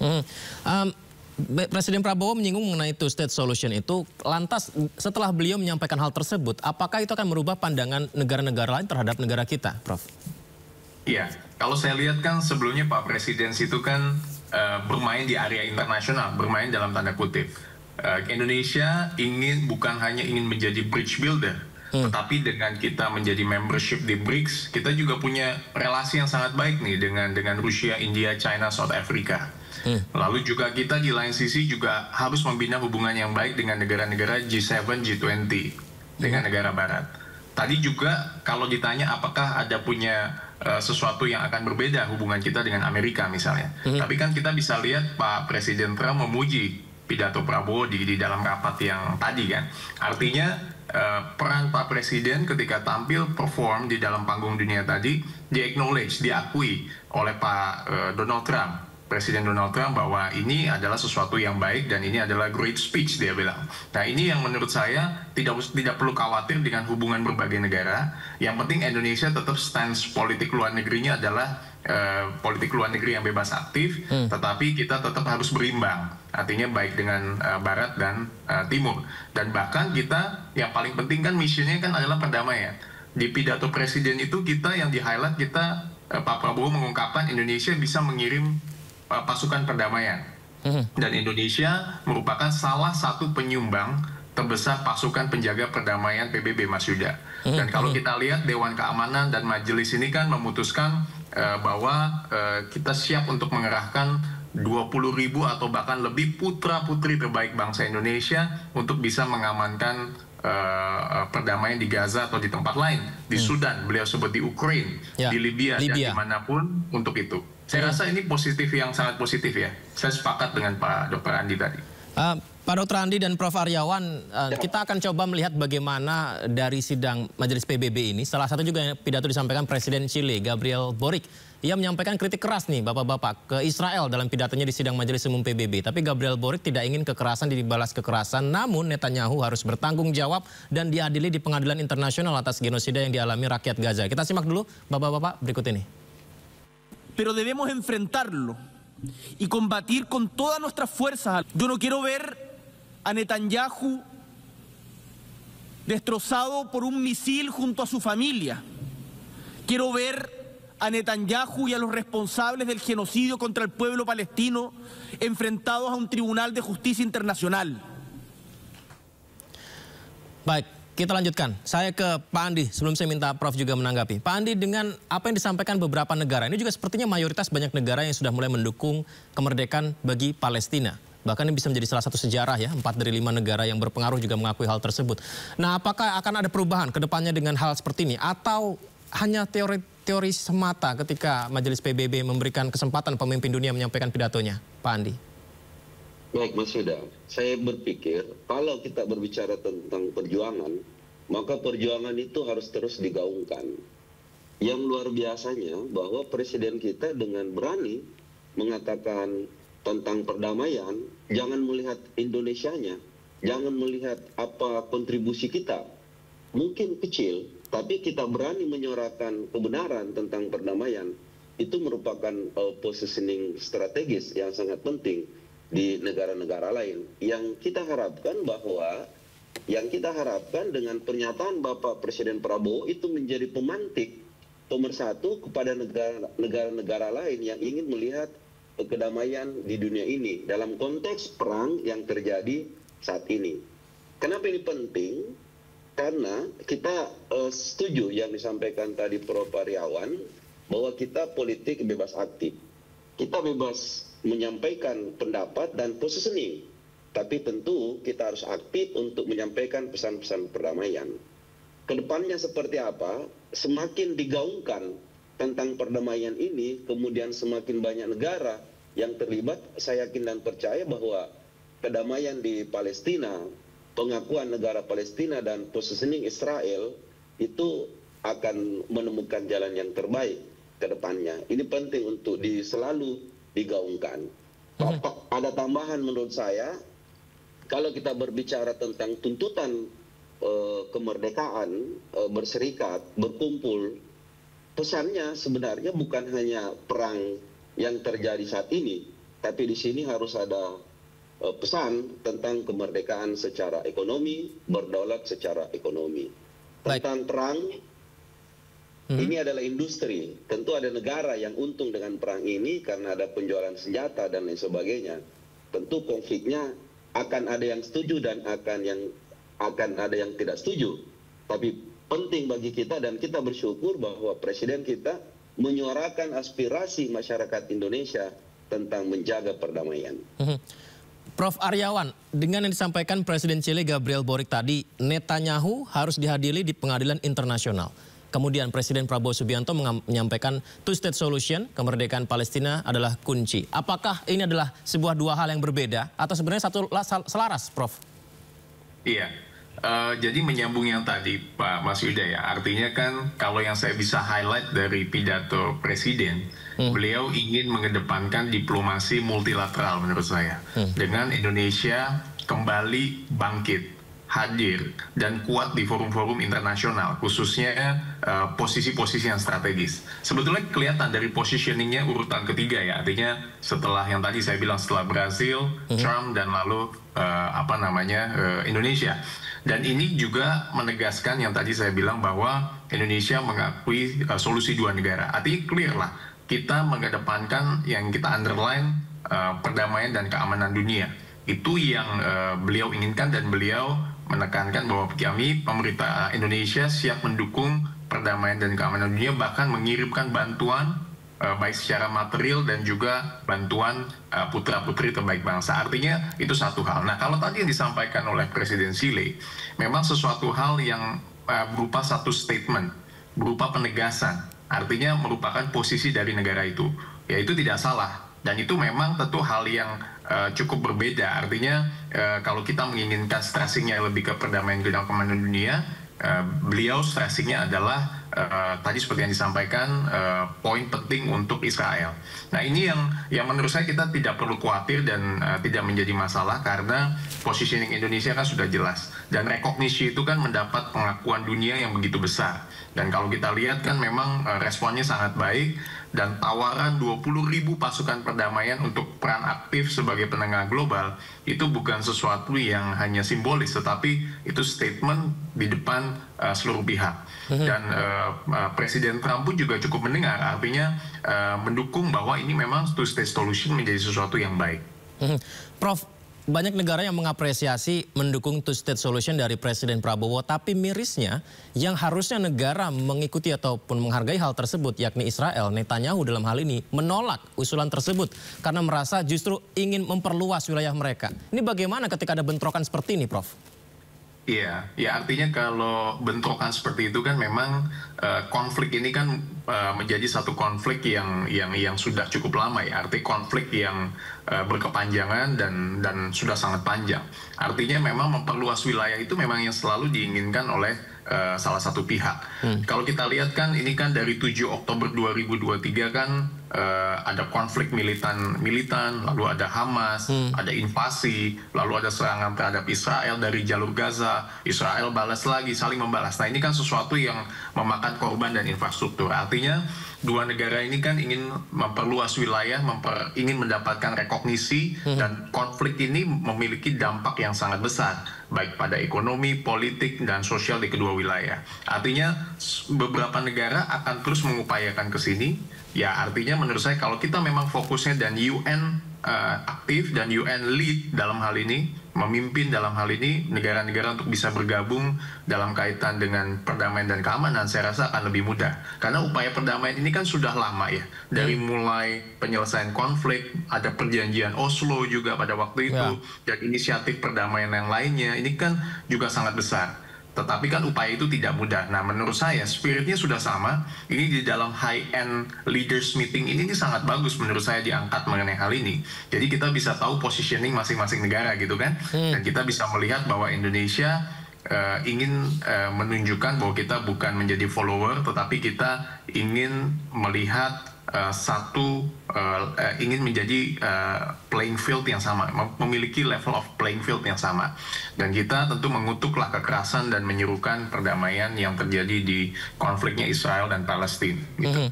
Hmm. Um, Presiden Prabowo menyinggung mengenai two-state solution itu, lantas setelah beliau menyampaikan hal tersebut, apakah itu akan merubah pandangan negara-negara lain terhadap negara kita, Prof? Iya, kalau saya lihat kan sebelumnya Pak Presiden itu kan bermain di area internasional, bermain dalam tanda kutip. Indonesia bukan hanya ingin menjadi bridge builder, tetapi dengan kita menjadi membership di BRICS, kita juga punya relasi yang sangat baik nih dengan Rusia, India, China, South Africa. Lalu juga kita di lain sisi juga harus membina hubungan yang baik dengan negara-negara G7, G20 dengan negara Barat. Tadi juga kalau ditanya apakah ada punya sesuatu yang akan berbeda hubungan kita dengan Amerika misalnya. Tapi kan kita bisa lihat Pak Presiden Trump memuji pidato Prabowo di dalam rapat yang tadi kan. Artinya peran Pak Presiden ketika tampil perform di dalam panggung dunia tadi di-acknowledge, diakui oleh Pak Donald Trump. Presiden Donald Trump bahwa ini adalah sesuatu yang baik dan ini adalah great speech dia bilang. Nah ini yang menurut saya tidak perlu khawatir dengan hubungan berbagai negara. Yang penting Indonesia tetap stance politik luar negerinya adalah politik luar negeri yang bebas aktif, tetapi kita tetap harus berimbang. Artinya baik dengan Barat dan Timur. Dan bahkan kita yang paling penting kan misinya kan adalah perdamaian. Di pidato Presiden itu kita yang di-highlight Pak Prabowo mengungkapkan Indonesia bisa mengirim pasukan perdamaian. Dan Indonesia merupakan salah satu penyumbang terbesar pasukan penjaga perdamaian PBB, Mas Yuda. Dan kalau kita lihat Dewan Keamanan dan Majelis ini kan memutuskan bahwa kita siap untuk mengerahkan 20.000 atau bahkan lebih putra-putri terbaik bangsa Indonesia untuk bisa mengamankan perdamaian di Gaza atau di tempat lain. Di Sudan, beliau sebut di Ukraina, di Libya, dan dimanapun untuk itu. Saya rasa ini sangat positif ya. Saya sepakat dengan Pak Dr. Andi tadi. Pak Dr. Andi dan Prof. Aryawan, kita akan coba melihat bagaimana dari sidang Majelis PBB ini. Salah satu juga pidato disampaikan Presiden Chile, Gabriel Boric. Ia menyampaikan kritik keras nih Bapak-Bapak ke Israel dalam pidatonya di sidang Majelis Umum PBB. Tapi Gabriel Boric tidak ingin kekerasan dibalas kekerasan, namun Netanyahu harus bertanggung jawab dan diadili di pengadilan internasional atas genosida yang dialami rakyat Gaza. Kita simak dulu Bapak-Bapak berikut ini. Pero debemos enfrentarlo y combatir con todas nuestras fuerzas. Yo no quiero ver a Netanyahu destrozado por un misil junto a su familia. Quiero ver a Netanyahu y a los responsables del genocidio contra el pueblo palestino enfrentados a un tribunal de justicia internacional. Baik, kita lanjutkan. Saya ke Pak Andi sebelum saya minta Prof juga menanggapi. Pak Andi, dengan apa yang disampaikan beberapa negara, ini juga sepertinya mayoritas banyak negara yang sudah mulai mendukung kemerdekaan bagi Palestina. Bahkan ini bisa menjadi salah satu sejarah ya, 4 dari 5 negara yang berpengaruh juga mengakui hal tersebut. Nah, apakah akan ada perubahan ke depannya dengan hal seperti ini? Atau hanya teori semata ketika Majelis PBB memberikan kesempatan pemimpin dunia menyampaikan pidatonya? Pak Andi. Baik, Mas Yuda. Saya berpikir kalau kita berbicara tentang perjuangan, maka perjuangan itu harus terus digaungkan. Yang luar biasanya bahwa Presiden kita dengan berani mengatakan tentang perdamaian, jangan melihat Indonesianya, jangan melihat apa kontribusi kita. Mungkin kecil, tapi kita berani menyuarakan kebenaran tentang perdamaian. Itu merupakan positioning strategis yang sangat penting di negara-negara lain. Yang kita harapkan dengan pernyataan Bapak Presiden Prabowo itu menjadi pemantik pemersatu kepada negara-negara lain yang ingin melihat kedamaian di dunia ini dalam konteks perang yang terjadi saat ini. Kenapa ini penting? Karena kita setuju yang disampaikan tadi Prof. Aryawan bahwa kita politik bebas aktif. Kita bebas menyampaikan pendapat dan positioning. Tapi tentu kita harus aktif untuk menyampaikan pesan-pesan perdamaian. Kedepannya seperti apa? Semakin digaungkan tentang perdamaian ini, kemudian semakin banyak negara yang terlibat, saya yakin dan percaya bahwa kedamaian di Palestina, pengakuan negara Palestina dan positioning Israel itu akan menemukan jalan yang terbaik ke depannya. Ini penting untuk selalu digaungkan. Ada tambahan menurut saya, kalau kita berbicara tentang tuntutan kemerdekaan, berserikat, berkumpul, pesannya sebenarnya bukan hanya perang yang terjadi saat ini, tapi di sini harus ada pesan tentang kemerdekaan secara ekonomi, berdaulat secara ekonomi. Tentang perang, ini adalah industri. Tentu ada negara yang untung dengan perang ini karena ada penjualan senjata dan lain sebagainya. Tentu konfliknya akan ada yang setuju dan akan ada yang tidak setuju. Tapi penting bagi kita dan kita bersyukur bahwa Presiden kita menyuarakan aspirasi masyarakat Indonesia tentang menjaga perdamaian. Prof. Aryawan, dengan yang disampaikan Presiden Chile Gabriel Boric tadi, Netanyahu harus dihadiri di pengadilan internasional. Kemudian Presiden Prabowo Subianto menyampaikan two-state solution, kemerdekaan Palestina adalah kunci. Apakah ini adalah sebuah dua hal yang berbeda atau sebenarnya satu selaras, Prof? Iya, jadi menyambung yang tadi Pak Mas Yuda ya, artinya kan kalau yang saya bisa highlight dari pidato Presiden, beliau ingin mengedepankan diplomasi multilateral menurut saya. Dengan Indonesia kembali bangkit, hadir, dan kuat di forum-forum internasional, khususnya posisi-posisi yang strategis. Sebetulnya kelihatan dari positioningnya urutan ketiga ya, artinya setelah yang tadi saya bilang setelah Brasil, Trump, dan lalu Indonesia. Dan ini juga menegaskan yang tadi saya bilang bahwa Indonesia mengakui solusi dua negara. Artinya clear lah, kita mengedepankan yang kita underline perdamaian dan keamanan dunia. Itu yang beliau inginkan dan beliau menekankan bahwa kami pemerintah Indonesia siap mendukung perdamaian dan keamanan dunia, bahkan mengirimkan bantuan baik secara material dan juga bantuan putra-putri terbaik bangsa. Artinya itu satu hal. Nah, kalau tadi yang disampaikan oleh Presiden Chile, memang sesuatu hal yang berupa satu statement, berupa penegasan. Artinya merupakan posisi dari negara itu. Ya, itu tidak salah. Dan itu memang tentu hal yang cukup berbeda. Artinya kalau kita menginginkan stressingnya lebih ke perdamaian dan keamanan dunia, beliau stressingnya adalah tadi seperti yang disampaikan poin penting untuk Israel. Nah, ini yang menurut saya kita tidak perlu khawatir dan tidak menjadi masalah karena positioning Indonesia kan sudah jelas dan rekognisi itu kan mendapat pengakuan dunia yang begitu besar. Dan kalau kita lihat kan memang responnya sangat baik dan tawaran 20.000 pasukan perdamaian untuk peran aktif sebagai penengah global itu bukan sesuatu yang hanya simbolis, tetapi itu statement di depan seluruh pihak. Dan Presiden Trump pun juga cukup mendengar, artinya mendukung bahwa ini memang two-state solution menjadi sesuatu yang baik. Prof, banyak negara yang mengapresiasi mendukung two-state solution dari Presiden Prabowo, tapi mirisnya yang harusnya negara mengikuti ataupun menghargai hal tersebut, yakni Israel, Netanyahu dalam hal ini menolak usulan tersebut karena merasa justru ingin memperluas wilayah mereka. Ini bagaimana ketika ada bentrokan seperti ini, Prof? Iya, ya artinya kalau bentrokan seperti itu kan memang konflik ini kan menjadi satu konflik yang sudah cukup lama ya. Artinya konflik yang berkepanjangan dan sudah sangat panjang. Artinya memang memperluas wilayah itu memang yang selalu diinginkan oleh salah satu pihak. Kalau kita lihat kan ini kan dari 7 Oktober 2023 kan ada konflik militan, lalu ada Hamas, ada invasi, lalu ada serangan terhadap Israel dari jalur Gaza, Israel balas lagi, saling membalas. Nah, ini kan sesuatu yang memakan korban dan infrastruktur. Artinya dua negara ini kan ingin memperluas wilayah, ingin mendapatkan rekognisi, dan konflik ini memiliki dampak yang sangat besar, baik pada ekonomi, politik, dan sosial di kedua wilayah. Artinya beberapa negara akan terus mengupayakan ke sini. Ya, artinya menurut saya kalau kita memang fokusnya dan UN aktif dan UN lead dalam hal ini, memimpin dalam hal ini negara-negara untuk bisa bergabung dalam kaitan dengan perdamaian dan keamanan, saya rasa akan lebih mudah. Karena upaya perdamaian ini kan sudah lama ya. Dari mulai penyelesaian konflik, ada perjanjian Oslo juga pada waktu itu, dan inisiatif perdamaian yang lainnya, ini kan juga sangat besar. Tetapi kan upaya itu tidak mudah. Nah, menurut saya spiritnya sudah sama. Ini di dalam high-end leaders meeting ini sangat bagus menurut saya diangkat mengenai hal ini. Jadi kita bisa tahu positioning masing-masing negara gitu kan. Dan kita bisa melihat bahwa Indonesia ingin menunjukkan bahwa kita bukan menjadi follower, tetapi kita ingin melihat ingin menjadi playing field yang sama, memiliki level of playing field yang sama. Dan kita tentu mengutuklah kekerasan dan menyerukan perdamaian yang terjadi di konfliknya Israel dan Palestina. Gitu.